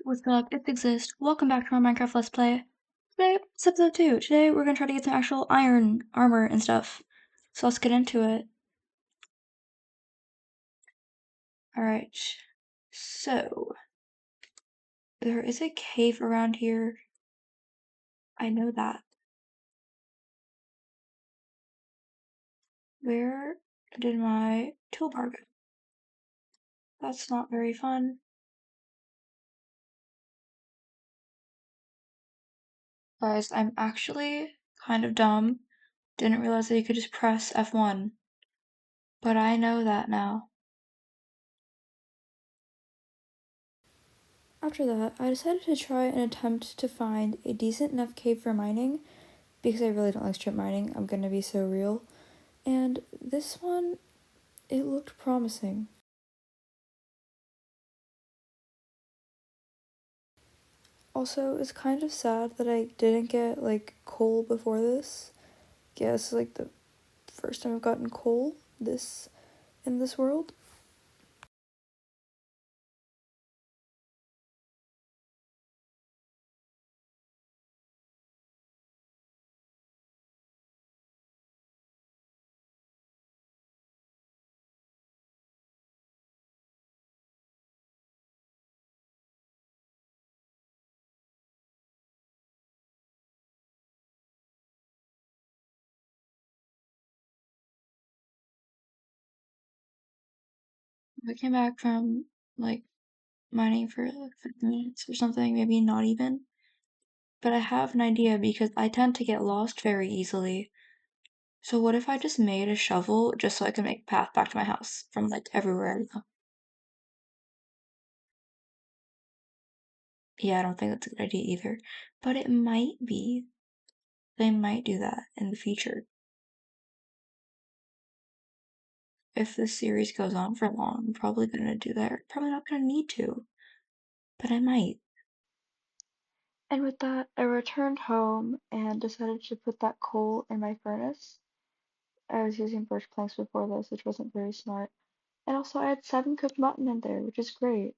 What's up? It exists. Welcome back to our Minecraft Let's Play. Today, it's episode 2. Today, we're gonna try to get some actual iron armor and stuff. So let's get into it. Alright. So, there is a cave around here. I know that. Where did my toolbar go? That's not very fun. Guys, I'm actually kind of dumb. Didn't realize that you could just press F1. But I know that now. After that, I decided to try an attempt to find a decent enough cave for mining, because I really don't like strip mining, I'm gonna be so real. And this one, it looked promising. Also, it's kind of sad that I didn't get, coal before this. Yeah, this is, the first time I've gotten coal in this world. I came back from, mining for, 50 minutes or something, maybe not even. But I have an idea because I tend to get lost very easily. So what if I just made a shovel just so I can make a path back to my house from everywhere I go? Yeah, I don't think that's a good idea either. But it might be. They might do that in the future. If this series goes on for long, I'm probably gonna do that. Probably not gonna need to, but I might. And with that, I returned home and decided to put that coal in my furnace. I was using birch planks before this, which wasn't very smart. And also, I had 7 cooked mutton in there, which is great.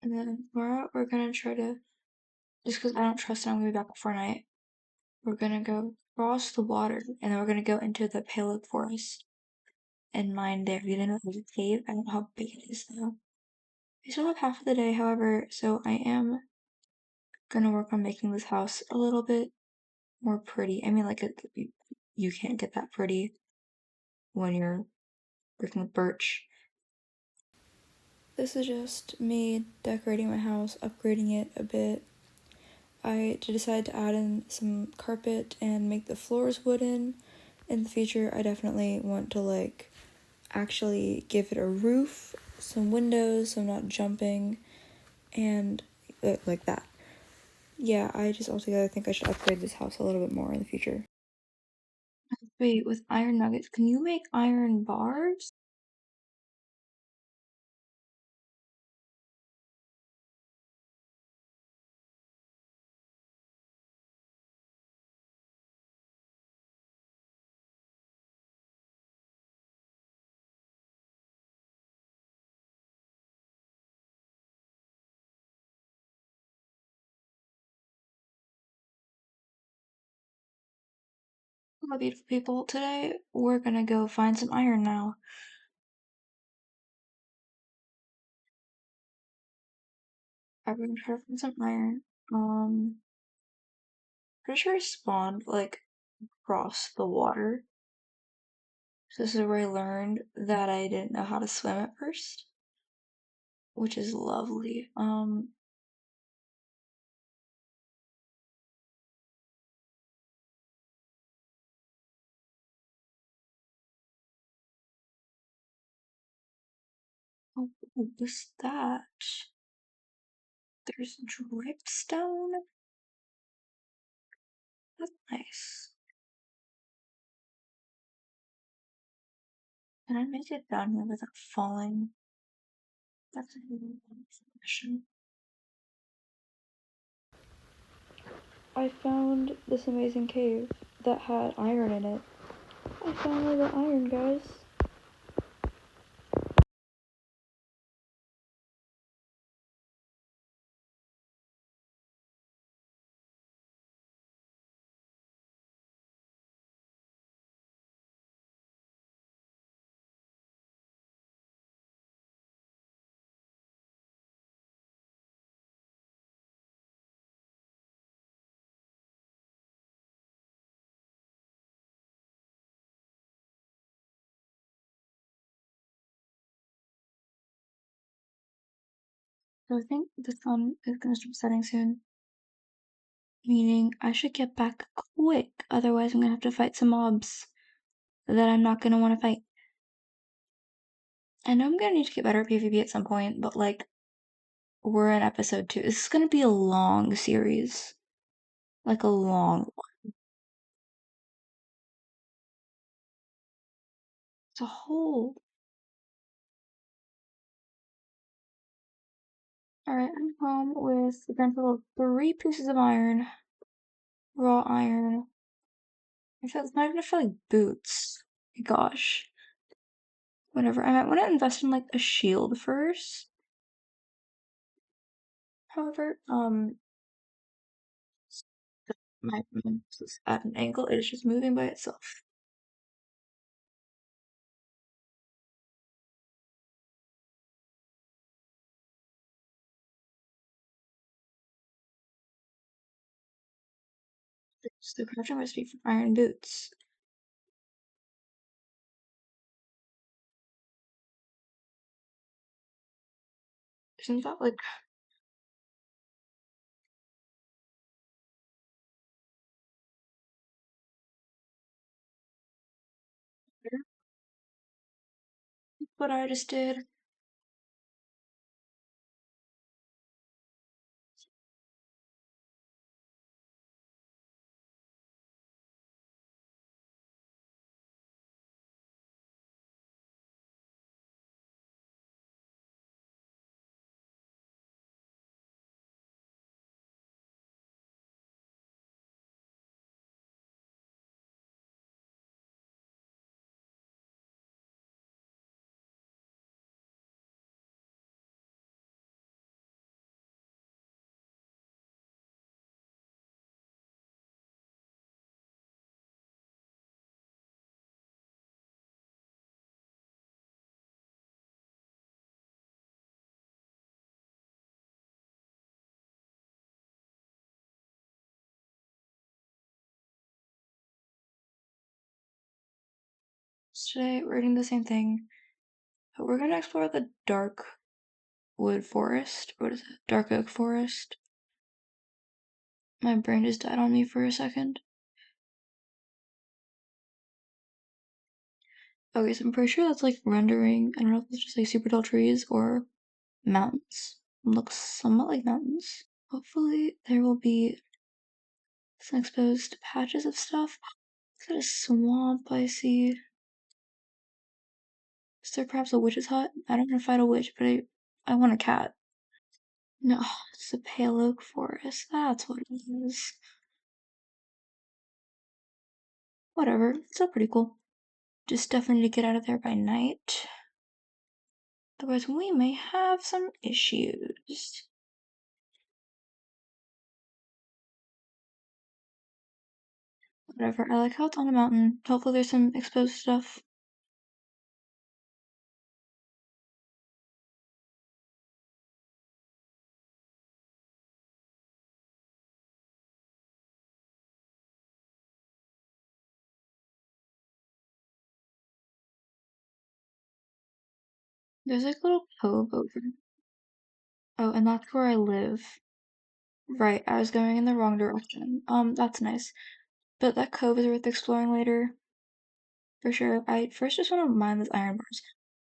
And then tomorrow, we're gonna try to, just because I don't trust that I'm gonna be back before night, we're gonna go cross the water, and then we're gonna go into the Pale Forest and mine there. You didn't know there's a cave? I don't know how big it is, though. I still have half of the day, however, so I am gonna work on making this house a little bit more pretty. I mean, you can't get that pretty when you're working with birch. This is just me decorating my house, upgrading it a bit. I decided to add in some carpet and make the floors wooden. In the future, I definitely want to actually give it a roof, some windows so I'm not jumping, and like that. Yeah, I just altogether think I should upgrade this house a little bit more in the future. Wait, with iron nuggets, can you make iron bars? Hello, beautiful people. Today, we're gonna go find some iron now. I'm gonna try to find some iron. Pretty sure I spawned, across the water. So this is where I learned that I didn't know how to swim at first, which is lovely. Oh, what's that? There's dripstone? That's nice. Can I make it down here without falling? That's a really good question. I found this amazing cave that had iron in it. I found all the iron, guys. So I think the sun is gonna start setting soon, meaning I should get back quick, otherwise I'm gonna have to fight some mobs that I'm not gonna want to fight. I know I'm gonna need to get better at PvP at some point, but like, we're in episode 2. This is gonna be a long series. Like a long one. It's a whole. Alright, I'm home with a grand total of 3 pieces of iron. Raw iron. I feel it's not even feel like boots. My gosh. Whatever. I might want to invest in like a shield first. However, my mouse is at an angle, it is just moving by itself. It's the crafting recipe for iron boots. Isn't that like what I just did? Today we're doing the same thing, but we're gonna explore the dark wood forest. What is it? Dark oak forest. My brain just died on me for a second. Okay, so I'm pretty sure that's like rendering. I don't know if it's just like super tall trees or mountains. Looks somewhat like mountains. Hopefully there will be some exposed patches of stuff. Is that a swamp I see? Is there perhaps a witch's hut? I don't want to fight a witch, but I want a cat. No, it's a pale oak forest. That's what it is. Whatever. It's still pretty cool. Just definitely need to get out of there by night. Otherwise, we may have some issues. Whatever. I like how it's on a mountain. Hopefully, there's some exposed stuff. There's like a little cove over. Oh, and that's where I live. Right, I was going in the wrong direction. That's nice. But that cove is worth exploring later. For sure. I first just want to mine those iron bars.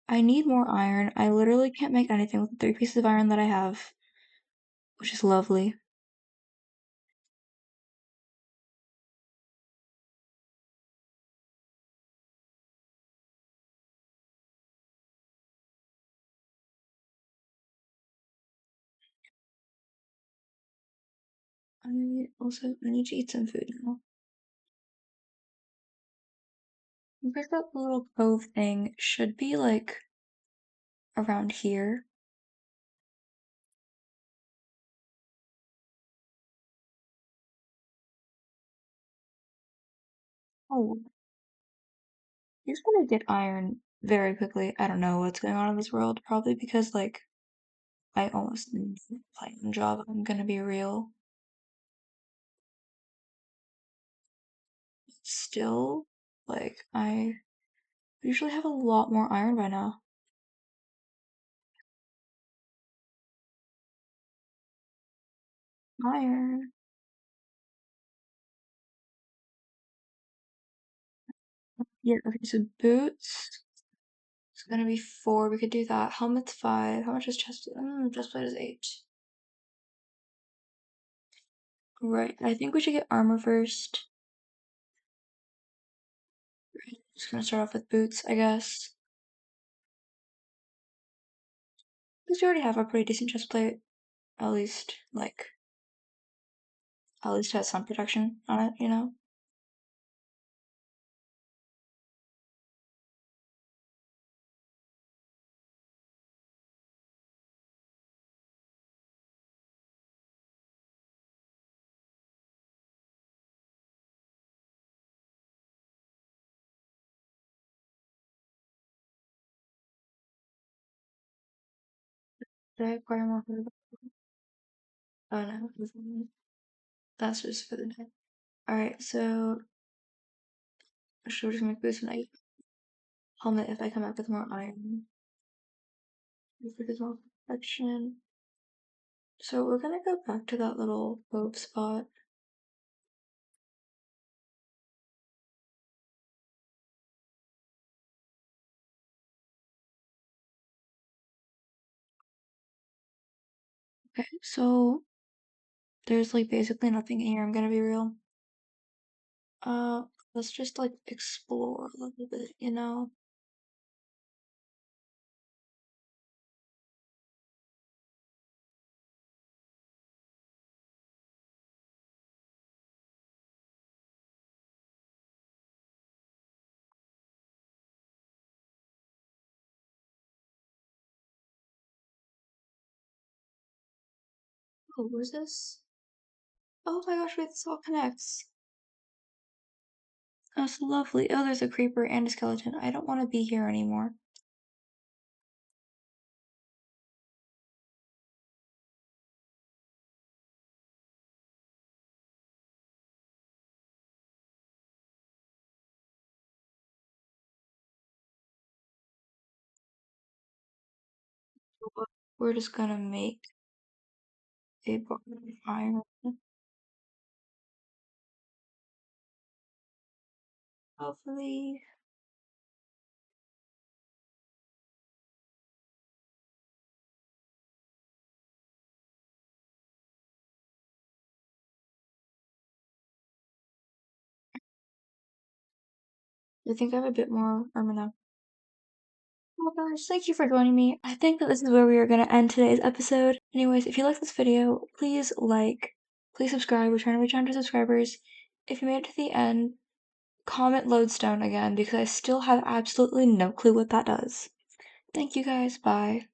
I need more iron. I literally can't make anything with the 3 pieces of iron that I have, which is lovely. I need to eat some food now. I think that little cove thing should be like around here. Oh, he's gonna get iron very quickly. I don't know what's going on in this world. Probably because like I almost didn't play on Java. I'm gonna be real. Still, like I usually have a lot more iron by now. Iron. Yeah, okay, so boots. It's gonna be 4. We could do that. Helmet's 5. How much is chest? Chestplate is 8. Right. I think we should get armor first. Just gonna start off with boots, I guess. Because we already have a pretty decent chestplate. At least, like, at least has some protection on it, you know? Did I acquire more for the Oh no, that's just for the day. Alright, so should we just make boots and like helmet if I come back with more iron? If there's more protection. So we're gonna go back to that little boat spot. Okay, so there's like basically nothing here, I'm gonna be real. Uh, let's just like explore a little bit, you know? Oh, where's this? Oh my gosh, wait, this all connects. That's lovely. Oh, there's a creeper and a skeleton. I don't want to be here anymore. We're just gonna make a bar of iron. Hopefully. I think I have a bit more armor now. Oh gosh, thank you for joining me. I think that this is where we are going to end today's episode. Anyways, if you like this video, please like, please subscribe. We're trying to reach 100 subscribers. If you made it to the end, comment lodestone again because I still have absolutely no clue what that does. Thank you guys. Bye.